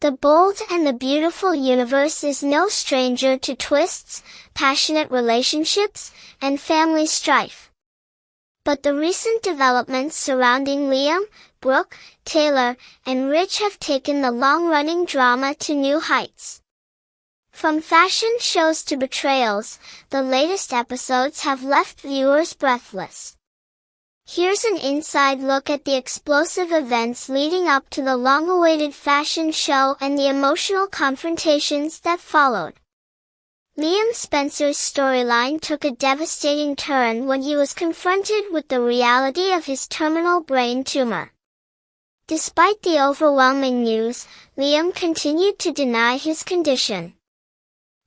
The bold and the beautiful universe is no stranger to twists, passionate relationships, and family strife. But the recent developments surrounding Liam, Brooke, Taylor, and Rich have taken the long-running drama to new heights. From fashion shows to betrayals, the latest episodes have left viewers breathless. Here's an inside look at the explosive events leading up to the long-awaited fashion show and the emotional confrontations that followed. Liam Spencer's storyline took a devastating turn when he was confronted with the reality of his terminal brain tumor. Despite the overwhelming news, Liam continued to deny his condition.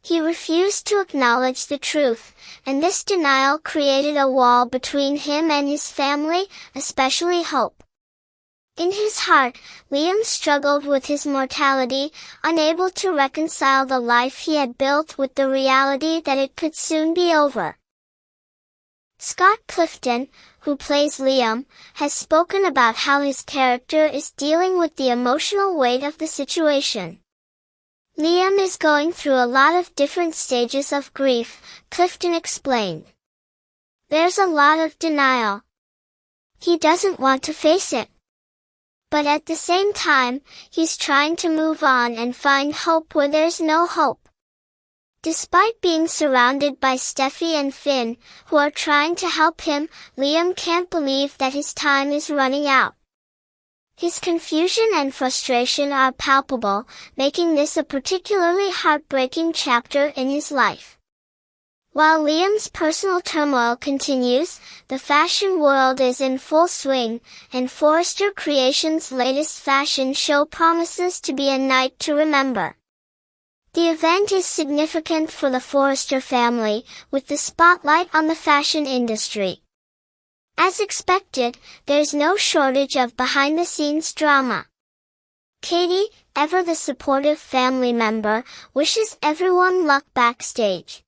He refused to acknowledge the truth, and this denial created a wall between him and his family, especially Hope. In his heart, Liam struggled with his mortality, unable to reconcile the life he had built with the reality that it could soon be over. Scott Clifton, who plays Liam, has spoken about how his character is dealing with the emotional weight of the situation. Liam is going through a lot of different stages of grief, Clifton explained. There's a lot of denial. He doesn't want to face it. But at the same time, he's trying to move on and find hope where there's no hope. Despite being surrounded by Steffy and Finn, who are trying to help him, Liam can't believe that his time is running out. His confusion and frustration are palpable, making this a particularly heartbreaking chapter in his life. While Liam's personal turmoil continues, the fashion world is in full swing, and Forrester Creations' latest fashion show promises to be a night to remember. The event is significant for the Forrester family, with the spotlight on the fashion industry. As expected, there's no shortage of behind-the-scenes drama. Katie, ever the supportive family member, wishes everyone luck backstage.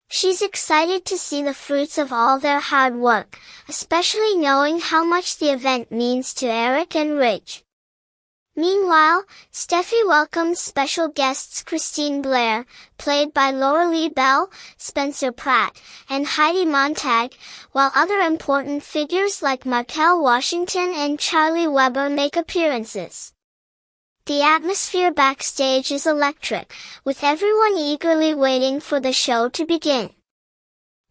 She's excited to see the fruits of all their hard work, especially knowing how much the event means to Eric and Ridge. Meanwhile, Steffy welcomes special guests Christine Blair, played by Laura Lee Bell, Spencer Pratt, and Heidi Montag, while other important figures like Markel Washington and Charlie Weber make appearances. The atmosphere backstage is electric, with everyone eagerly waiting for the show to begin.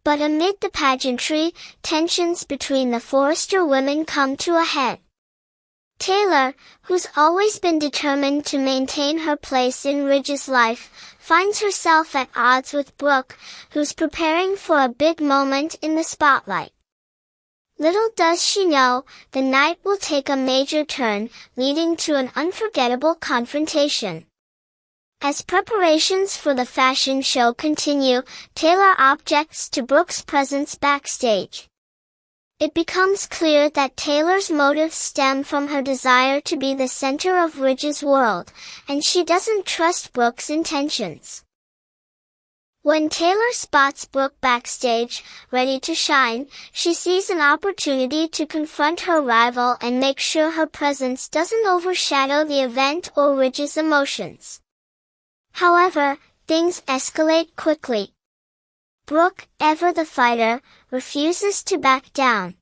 But amid the pageantry, tensions between the Forrester women come to a head. Taylor, who's always been determined to maintain her place in Ridge's life, finds herself at odds with Brooke, who's preparing for a big moment in the spotlight. Little does she know, the night will take a major turn, leading to an unforgettable confrontation. As preparations for the fashion show continue, Taylor objects to Brooke's presence backstage. It becomes clear that Taylor's motives stem from her desire to be the center of Ridge's world, and she doesn't trust Brooke's intentions. When Taylor spots Brooke backstage, ready to shine, she sees an opportunity to confront her rival and make sure her presence doesn't overshadow the event or Ridge's emotions. However, things escalate quickly. Brooke, ever the fighter, refuses to back down.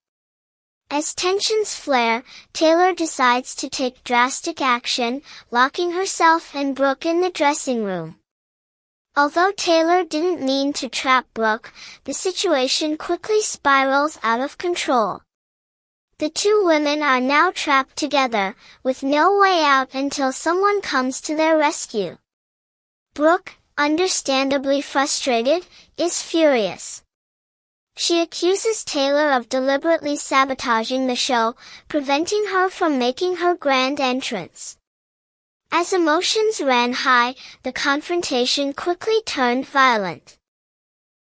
As tensions flare, Taylor decides to take drastic action, locking herself and Brooke in the dressing room. Although Taylor didn't mean to trap Brooke, the situation quickly spirals out of control. The two women are now trapped together, with no way out until someone comes to their rescue. Brooke, understandably frustrated, is furious. She accuses Taylor of deliberately sabotaging the show, preventing her from making her grand entrance. As emotions ran high, the confrontation quickly turned violent.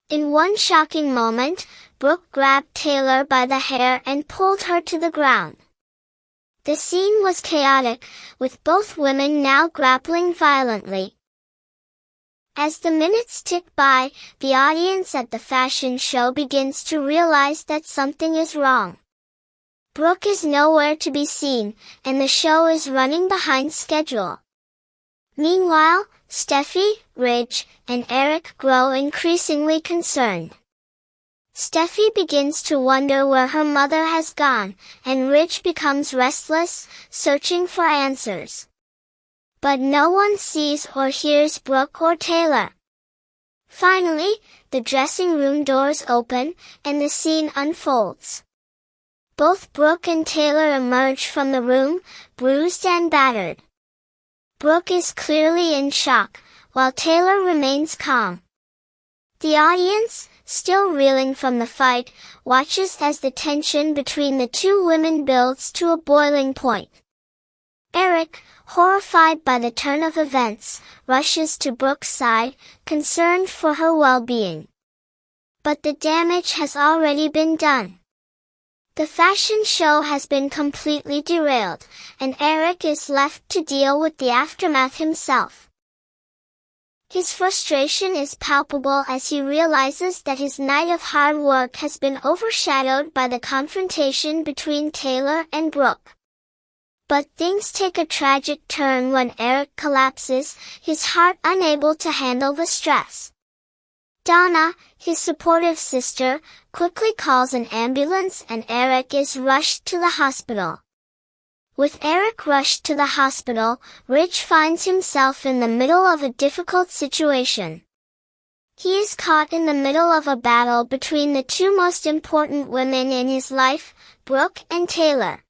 In one shocking moment, Brooke grabbed Taylor by the hair and pulled her to the ground. The scene was chaotic, with both women now grappling violently. As the minutes tick by, the audience at the fashion show begins to realize that something is wrong. Brooke is nowhere to be seen, and the show is running behind schedule. Meanwhile, Steffi, Ridge, and Eric grow increasingly concerned. Steffi begins to wonder where her mother has gone, and Ridge becomes restless, searching for answers. But no one sees or hears Brooke or Taylor. Finally, the dressing room doors open, and the scene unfolds. Both Brooke and Taylor emerge from the room, bruised and battered. Brooke is clearly in shock, while Taylor remains calm. The audience, still reeling from the fight, watches as the tension between the two women builds to a boiling point. Eric, horrified by the turn of events, rushes to Brooke's side, concerned for her well-being. But the damage has already been done. The fashion show has been completely derailed, and Eric is left to deal with the aftermath himself. His frustration is palpable as he realizes that his night of hard work has been overshadowed by the confrontation between Taylor and Brooke. But things take a tragic turn when Eric collapses, his heart unable to handle the stress. Donna, his supportive sister, quickly calls an ambulance and Eric is rushed to the hospital. With Eric rushed to the hospital, Ridge finds himself in the middle of a difficult situation. He is caught in the middle of a battle between the two most important women in his life, Brooke and Taylor.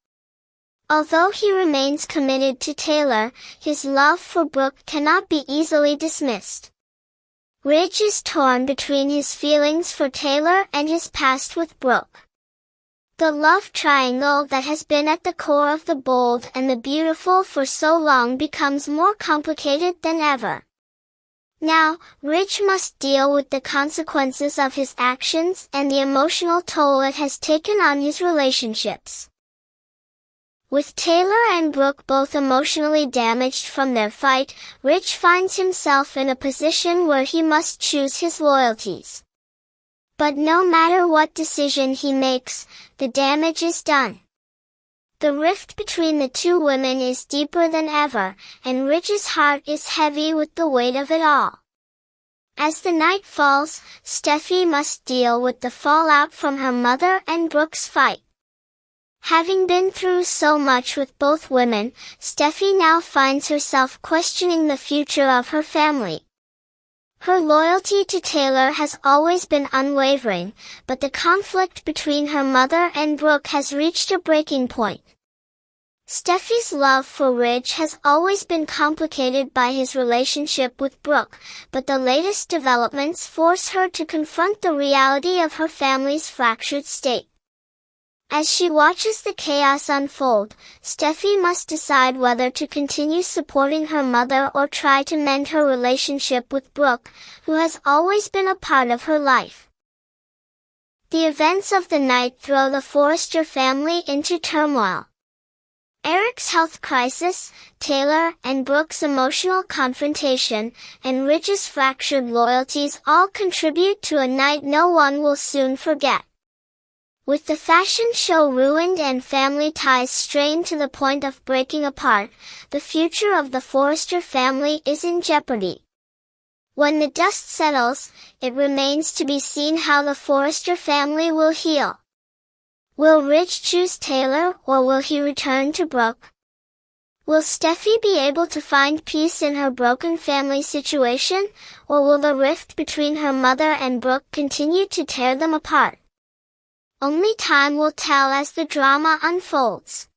Although he remains committed to Taylor, his love for Brooke cannot be easily dismissed. Ridge is torn between his feelings for Taylor and his past with Brooke. The love triangle that has been at the core of the bold and the beautiful for so long becomes more complicated than ever. Now, Ridge must deal with the consequences of his actions and the emotional toll it has taken on his relationships. With Taylor and Brooke both emotionally damaged from their fight, Ridge finds himself in a position where he must choose his loyalties. But no matter what decision he makes, the damage is done. The rift between the two women is deeper than ever, and Ridge's heart is heavy with the weight of it all. As the night falls, Steffi must deal with the fallout from her mother and Brooke's fight. Having been through so much with both women, Steffi now finds herself questioning the future of her family. Her loyalty to Taylor has always been unwavering, but the conflict between her mother and Brooke has reached a breaking point. Steffi's love for Ridge has always been complicated by his relationship with Brooke, but the latest developments force her to confront the reality of her family's fractured state. As she watches the chaos unfold, Steffi must decide whether to continue supporting her mother or try to mend her relationship with Brooke, who has always been a part of her life. The events of the night throw the Forrester family into turmoil. Eric's health crisis, Taylor and Brooke's emotional confrontation, and Ridge's fractured loyalties all contribute to a night no one will soon forget. With the fashion show ruined and family ties strained to the point of breaking apart, the future of the Forrester family is in jeopardy. When the dust settles, it remains to be seen how the Forrester family will heal. Will Ridge choose Taylor or will he return to Brooke? Will Steffi be able to find peace in her broken family situation, or will the rift between her mother and Brooke continue to tear them apart? Only time will tell as the drama unfolds.